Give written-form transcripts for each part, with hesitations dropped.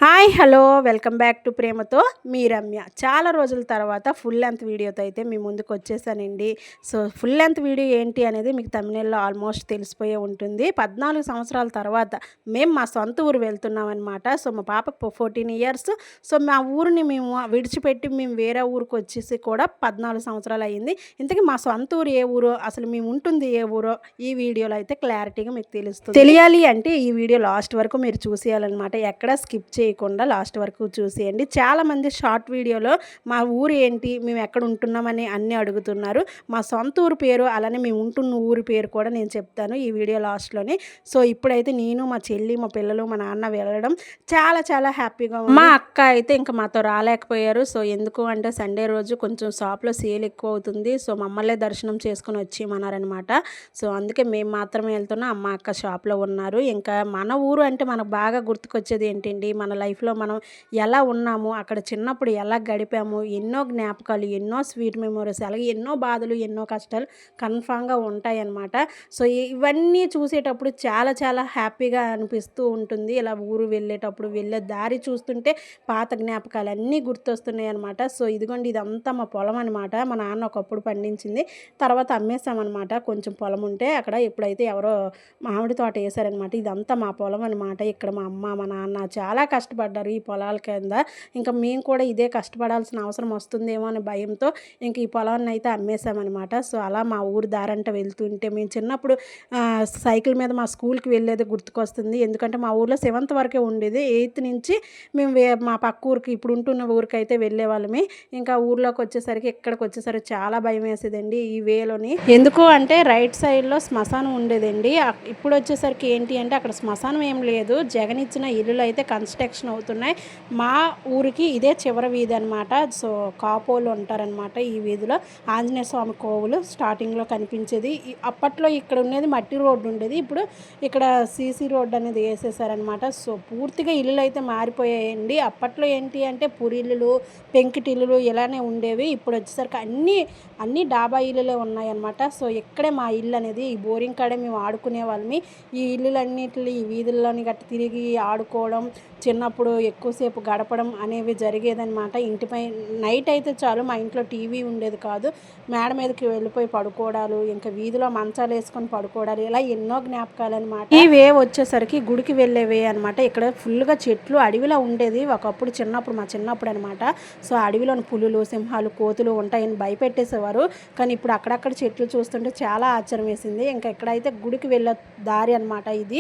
Hi hello welcome back to ప్రేమతో మీ రమ్య. చాలా రోజుల తర్వాత ఫుల్ లెంత్ వీడియోతో అయితే మీ ముందుకు వచ్చేసానండి. సో ఫుల్ లెంత్ వీడియో ఏంటి అనేది మీకు తమ్నెయిల్లో ఆల్మోస్ట్ తెలిసిపోయే ఉంటుంది. 14 సంవత్సరాల తర్వాత మేము మా సొంత ఊరు వెళ్తున్నాం అనమాట. సో మా పాపకు 14 ఇయర్స్. సో మా ఊరిని మేము విడిచిపెట్టి మేము వేరే ఊరికి వచ్చేసి కూడా 14 సంవత్సరాలు అయ్యింది. ఇంతకీ మా సొంత ఊరు ఏ ఊరో, అసలు మేము ఉంటుంది ఏ ఊరో ఈ వీడియోలో అయితే క్లారిటీగా మీకు తెలుస్తుంది. తెలియాలి అంటే ఈ వీడియో లాస్ట్ వరకు మీరు చూసేయాలన్నమాట. ఎక్కడ స్కిప్ చేయకుండా లాస్ట్ వరకు చూసేయండి. చాలామంది షార్ట్ వీడియోలో మా ఊరు ఏంటి, మేము ఎక్కడ ఉంటున్నామని అన్నీ అడుగుతున్నారు. మా సొంత ఊరు పేరు, అలానే మేము ఉంటున్న ఊరి పేరు కూడా నేను చెప్తాను ఈ వీడియో లాస్ట్లోనే. సో ఇప్పుడైతే నేను, మా చెల్లి, మా పిల్లలు, మా నాన్న వెళ్ళడం చాలా చాలా హ్యాపీగా ఉంది. మా అక్క అయితే ఇంకా మాతో రాలేకపోయారు. సో ఎందుకు అంటే సండే రోజు కొంచెం షాప్లో సేల్ ఎక్కువ అవుతుంది. సో మమ్మల్నే దర్శనం చేసుకుని వచ్చేయమన్నారనమాట. సో అందుకే మేము మాత్రమే వెళ్తున్నాం. అమ్మ అక్క షాప్లో ఉన్నారు. ఇంకా మన ఊరు అంటే మనకు బాగా గుర్తుకొచ్చేది ఏంటండి, మన లైఫ్లో మనం ఎలా ఉన్నాము, అక్కడ చిన్నప్పుడు ఎలా గడిపాము, ఎన్నో జ్ఞాపకాలు, ఎన్నో స్వీట్ మెమోరీస్, అలాగే ఎన్నో బాధలు, ఎన్నో కష్టాలు కన్ఫామ్గా ఉంటాయన్నమాట. సో ఇవన్నీ చూసేటప్పుడు చాలా చాలా హ్యాపీగా అనిపిస్తూ ఉంటుంది. ఇలా ఊరు వెళ్ళేటప్పుడు వెళ్ళే దారి చూస్తుంటే పాత జ్ఞాపకాలు అన్నీ గుర్తొస్తున్నాయి అనమాట. సో ఇదిగోండి, ఇదంతా మా పొలం అనమాట. మా నాన్న ఒకప్పుడు పండించింది, తర్వాత అమ్మేసామన్నమాట. కొంచెం పొలం ఉంటే అక్కడ ఎప్పుడైతే ఎవరో మామిడి తోట వేసారనమాట. ఇదంతా మా పొలం అనమాట. ఇక్కడ మా అమ్మ, మా నాన్న చాలా కష్టపడ్డారు ఈ పొలాల కింద. ఇంకా మేము కూడా ఇదే కష్టపడాల్సిన అవసరం వస్తుందేమో అనే భయంతో ఇంక ఈ పొలాన్ని అయితే అమ్మేసామన్నమాట. సో అలా మా ఊరు దారంట వెళ్తుంటే మేము చిన్నప్పుడు సైకిల్ మీద మా స్కూల్కి వెళ్ళేది గుర్తుకొస్తుంది. ఎందుకంటే మా ఊర్లో 7th వరకే ఉండేది. 8th నుంచి మేము మా పక్క ఊరికి, ఇప్పుడు ఉంటున్న ఊరికి అయితే వెళ్ళేవాళ్ళమే. ఇంకా ఊర్లోకి వచ్చేసరికి, ఇక్కడికి వచ్చేసరికి చాలా భయం వేసేదండి ఈ వేలోని. ఎందుకు అంటే రైట్ సైడ్లో శ్మశానం ఉండేదండి. ఇప్పుడు వచ్చేసరికి ఏంటి అంటే అక్కడ శ్మశానం ఏం లేదు. జగన్ ఇచ్చిన ఇల్లులు అయితే కన్స్ట్రక్షన్ అవుతున్నాయి. మా ఊరికి ఇదే చివరి వీధి అనమాట. సో కాపోలు ఉంటారనమాట ఈ వీధిలో. ఆంజనేయ స్వామి కోవులు స్టార్టింగ్లో కనిపించేది. అప్పట్లో ఇక్కడ ఉండేది మట్టి రోడ్డు ఉండేది. ఇప్పుడు ఇక్కడ సీసీ రోడ్డు అనేది వేసేసారనమాట. సో పూర్తిగా ఇల్లులు అయితే మారిపోయాయండి. అప్పట్లో ఏంటి అంటే పురిల్లులు, పెంకిటిల్లులు ఇలానే ఉండేవి. ఇప్పుడు వచ్చేసరికి అన్నీ డాబా ఇల్లులే ఉన్నాయన్నమాట. సో ఇక్కడే మా ఇల్లు అనేది, ఈ బోరింగ్ కాడే మేము ఆడుకునే వాళ్ళమి. ఈ ఇల్లులన్నిటిని, ఈ వీధుల్లోని గట్టి తిరిగి ఆడుకోవడం, చిన్నప్పుడు ఎక్కువసేపు గడపడం అనేవి జరిగేదనమాట. ఇంటిపై నైట్ అయితే చాలు, మా ఇంట్లో టీవీ ఉండేది కాదు. మేడ మీదకి వెళ్ళిపోయి పడుకోవడాలు, ఇంకా వీధిలో మంచాలు వేసుకొని పడుకోవడాలు, ఇలా ఎన్నో జ్ఞాపకాలు అనమాట. ఈ వే వచ్చేసరికి గుడికి వెళ్ళే వే అనమాట. ఇక్కడ ఫుల్గా చెట్లు, అడవిలో ఉండేది ఒకప్పుడు, చిన్నప్పుడు మా చిన్నప్పుడు అనమాట. సో అడవిలోని పులులు, సింహాలు, కోతులు ఉంటాయని భయపెట్టేసేవారు. కానీ ఇప్పుడు అక్కడక్కడ చెట్లు చూస్తుంటే చాలా ఆశ్చర్యం వేసింది. ఇంకా ఇక్కడైతే గుడికి వెళ్ళే దారి అనమాట. ఇది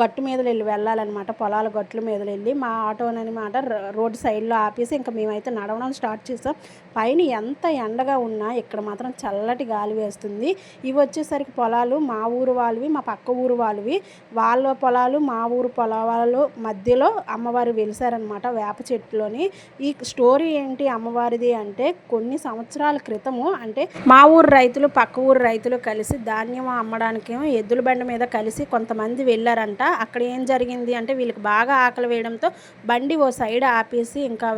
గట్టు మీద వెళ్ళాలన్నమాట. పొలాల గట్ల మీద వెళ్ళి మా ఆటోనమాట రోడ్డు సైడ్లో ఆపేసి ఇంకా మేమైతే నడవడం స్టార్ట్ చేసాం. పైన ఎంత ఎండగా ఉన్నా ఇక్కడ మాత్రం చల్లటి గాలి వేస్తుంది. ఇవి వచ్చేసరికి పొలాలు మా ఊరు వాళ్ళవి, మా పక్క ఊరు వాళ్ళవి. వాళ్ళ పొలాలు, మా ఊరు పొలాలు మధ్యలో అమ్మవారు వెలిసారనమాట వేప చెట్టులోని. ఈ స్టోరీ ఏంటి అమ్మవారిది అంటే, కొన్ని సంవత్సరాల క్రితము, అంటే మా ఊరు రైతులు, పక్క ఊరు రైతులు కలిసి ధాన్యం అమ్మడానికి ఎద్దుల బండి మీద కలిసి కొంతమంది వెళ్ళారంట. అక్కడ ఏం జరిగింది అంటే, వీళ్ళకి బాగా ఆకలి వేయడంతో బండి ఓ సైడ్ ఆపేసి ఇంకా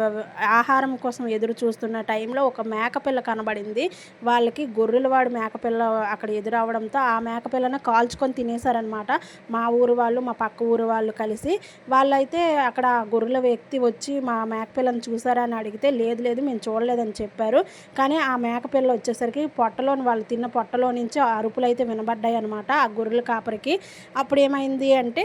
ఆహారం కోసం ఎదురు చూస్తున్న టైంలో ఒక మేకపిల్ల కనబడింది వాళ్ళకి. గొర్రెలవాడు మేకపిల్ల అక్కడ ఎదురవడంతో ఆ మేకపిల్లను కాల్చుకొని తినేశారనమాట మా ఊరు వాళ్ళు, మా పక్క ఊరు వాళ్ళు కలిసి. వాళ్ళైతే అక్కడ గొర్రెల వ్యక్తి వచ్చి మా మేకపిల్లను చూసారా అని అడిగితే లేదు లేదు మేము చూడలేదని చెప్పారు. కానీ ఆ మేకపిల్ల వచ్చేసరికి పొట్టలోని, వాళ్ళు తిన్న పొట్టలో నుంచి అరుపులు అయితే వినబడ్డాయి అనమాట ఆ గొర్రెల కాపరికి. అప్పుడు ఏమైంది అంటే,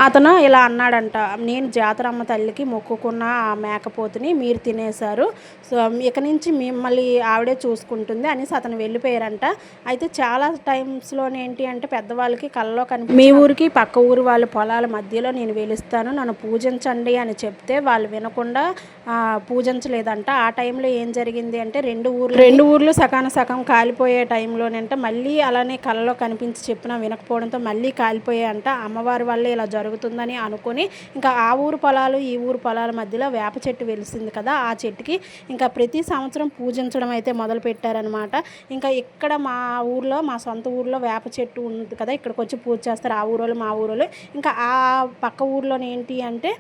అతను ఇలా అన్నాడంట, నేను జాతరమ్మ తల్లికి మొక్కుకున్న ఆ మేకపోతుని మీరు తినేశారు. సో ఇక నుంచి మిమ్మల్ని ఆవిడే చూసుకుంటుంది అనేసి అతను వెళ్ళిపోయారంట. అయితే చాలా టైమ్స్లోనే ఏంటి అంటే పెద్దవాళ్ళకి కళ్ళలో మీ ఊరికి పక్క ఊరు వాళ్ళ పొలాల మధ్యలో నేను వెలుస్తాను, నన్ను పూజించండి అని చెప్తే వాళ్ళు వినకుండా పూజించలేదంట. ఆ టైంలో ఏం జరిగింది అంటే, రెండు ఊర్లు సగం కాలిపోయే టైంలోనంట మళ్ళీ అలానే కళ్ళలో కనిపించి చెప్పినా వినకపోవడంతో మళ్ళీ కాలిపోయాయంట. అమ్మవారి వల్లే ఇలా జరుగుతుందని అనుకుని ఇంకా ఆ ఊరు పొలాలు, ఈ ఊరు పొలాల మధ్యలో వేప చెట్టు వెలిసింది కదా, ఆ చెట్టుకి ఇంకా ప్రతి సంవత్సరం పూజించడం అయితే మొదలు పెట్టారనమాట. ఇంకా ఇక్కడ మా ఊర్లో, మా సొంత ఊర్లో వేప చెట్టు ఉంది కదా, ఇక్కడికి వచ్చి పూజ చేస్తారు ఆ ఊరోళ్ళు, మా ఊరోళ్ళు. ఇంకా ఆ పక్క ఊర్లోనే ఏంటి అంటే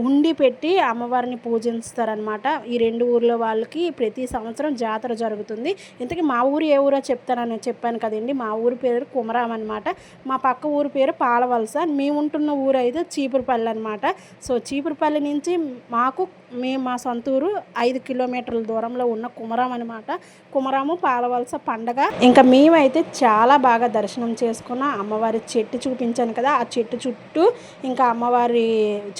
హుండీ పెట్టి అమ్మవారిని పూజిస్తారనమాట. ఈ రెండు ఊర్ల వాళ్ళకి ప్రతి సంవత్సరం జాతర జరుగుతుంది. ఇంతకీ మా ఊరు ఏ ఊరో చెప్తానని చెప్పాను కదండి. మా ఊరి పేరు కుమరాం అనమాట. మా పక్క ఊరి పేరు పాలవలస. మేము ఉంటున్న ఉంటున్న ఊరు అయితే చీపురుపల్లి అనమాట. సో చీపురుపల్లి నుంచి మా సొంత ఊరు 5 కిలోమీటర్ల దూరంలో ఉన్న కుమరాం అనమాట. కుమరాము పాలవలస పండగ. ఇంకా మేమైతే చాలా బాగా దర్శనం చేసుకున్నాం. అమ్మవారి చెట్టు చూపించాను కదా, ఆ చెట్టు చుట్టూ ఇంకా అమ్మవారి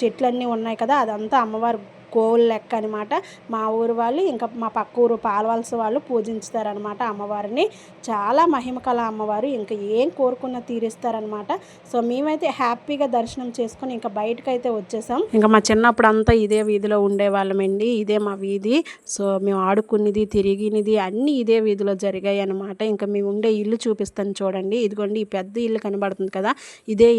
చెట్లన్నీ ఉన్నాయి కదా, అదంతా అమ్మవారి కోవులు లెక్క అనమాట. మా ఊరు వాళ్ళు ఇంకా మా పక్క ఊరు పాలవలస వాళ్ళు పూజించుతారనమాట అమ్మవారిని. చాలా మహిమ కల అమ్మవారు, ఇంకా ఏం కోరుకున్నా తీరుస్తారనమాట. సో మేమైతే హ్యాపీగా దర్శనం చేసుకొని ఇంకా బయటకైతే వచ్చేసాం. ఇంకా మా చిన్నప్పుడు అంతా ఇదే వీధిలో ఉండేవాళ్ళమండి. ఇదే మా వీధి. సో మేము ఆడుకునేది తిరిగినది అన్నీ ఇదే వీధిలో జరిగాయి అనమాట. ఇంకా మేము ఉండే ఇల్లు చూపిస్తాను చూడండి. ఇదిగోండి ఈ పెద్ద ఇల్లు కనబడుతుంది కదా,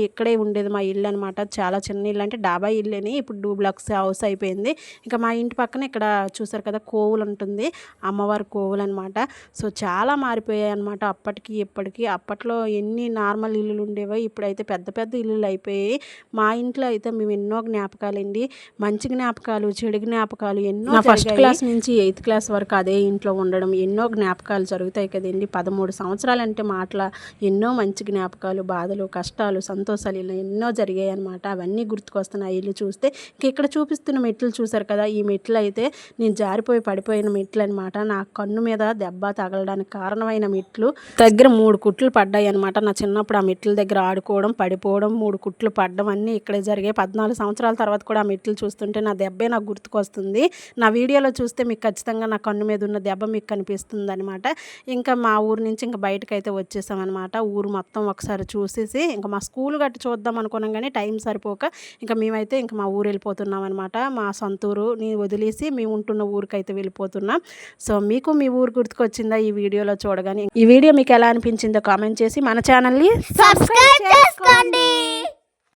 ఇక్కడే ఉండేది మా ఇల్లు అనమాట. చాలా చిన్న ఇల్లు, అంటే డాబా ఇల్లుని ఇప్పుడు డూప్లెక్స్ హౌస్ అయిపోయింది. ఇంకా మా ఇంటి పక్కన ఇక్కడ చూసారు కదా కోవులు ఉంటుంది, అమ్మవారి కోవులు అనమాట. సో చాలా మారిపోయాయి అనమాట అప్పటికి ఇప్పటికి. అప్పట్లో ఎన్ని నార్మల్ ఇల్లులు ఉండేవో, ఇప్పుడైతే పెద్ద పెద్ద ఇల్లులు అయిపోయాయి. మా ఇంట్లో అయితే మేము ఎన్నో జ్ఞాపకాలండి, మంచి జ్ఞాపకాలు, చెడు జ్ఞాపకాలు ఎన్నో. ఫస్ట్ క్లాస్ నుంచి 8th క్లాస్ వరకు అదే ఇంట్లో ఉండడం, ఎన్నో జ్ఞాపకాలు జరుగుతాయి కదండి. 13 సంవత్సరాలు అంటే మాటల, ఎన్నో మంచి జ్ఞాపకాలు, బాధలు, కష్టాలు, సంతోషాలు ఇలా ఎన్నో జరిగాయి అనమాట. అవన్నీ గుర్తుకొస్తున్నాయి ఇల్లు చూస్తే. ఇక్కడ చూపిస్తున్న మెట్లు చూసారు కదా, ఈ మెట్లు అయితే నేను జారిపోయి పడిపోయిన మెట్లు అనమాట. నా కన్ను మీద దెబ్బ తగలడానికి కారణమైన మెట్లు. దగ్గర 3 కుట్లు పడ్డాయి అనమాట. నా చిన్నప్పుడు ఆ మెట్ల దగ్గర ఆడుకోవడం, పడిపోవడం, 3 కుట్లు పడ్డం అన్నీ ఇక్కడే జరిగాయి. 14 సంవత్సరాల తర్వాత కూడా ఆ మెట్లు చూస్తుంటే నా దెబ్బే నాకు గుర్తుకొస్తుంది. నా వీడియోలో చూస్తే మీకు ఖచ్చితంగా నా కన్ను మీద ఉన్న దెబ్బ మీకు కనిపిస్తుంది అనమాట. ఇంకా మా ఊరు నుంచి ఇంకా బయటకైతే వచ్చేసామన్నమాట. ఊరు మొత్తం ఒకసారి చూసేసి ఇంకా మా స్కూల్ గట్టి చూద్దాం అనుకున్నాం, కానీ టైం సరిపోక ఇంకా మేమైతే ఇంకా మా ఊరు వెళ్ళిపోతున్నాం అనమాట. మా సొంత ఊరుని వదిలేసి మేము ఉంటున్న ఊరికైతే వెళ్ళిపోతున్నాం. సో మీకు మీ ఊరు గుర్తుకొచ్చిందా ఈ వీడియోలో చూడగానే? ఈ వీడియో మీకు ఎలా అనిపించిందో కామెంట్ చేసి మన ఛానల్ని సబ్స్క్రైబ్ చేసుకోండి.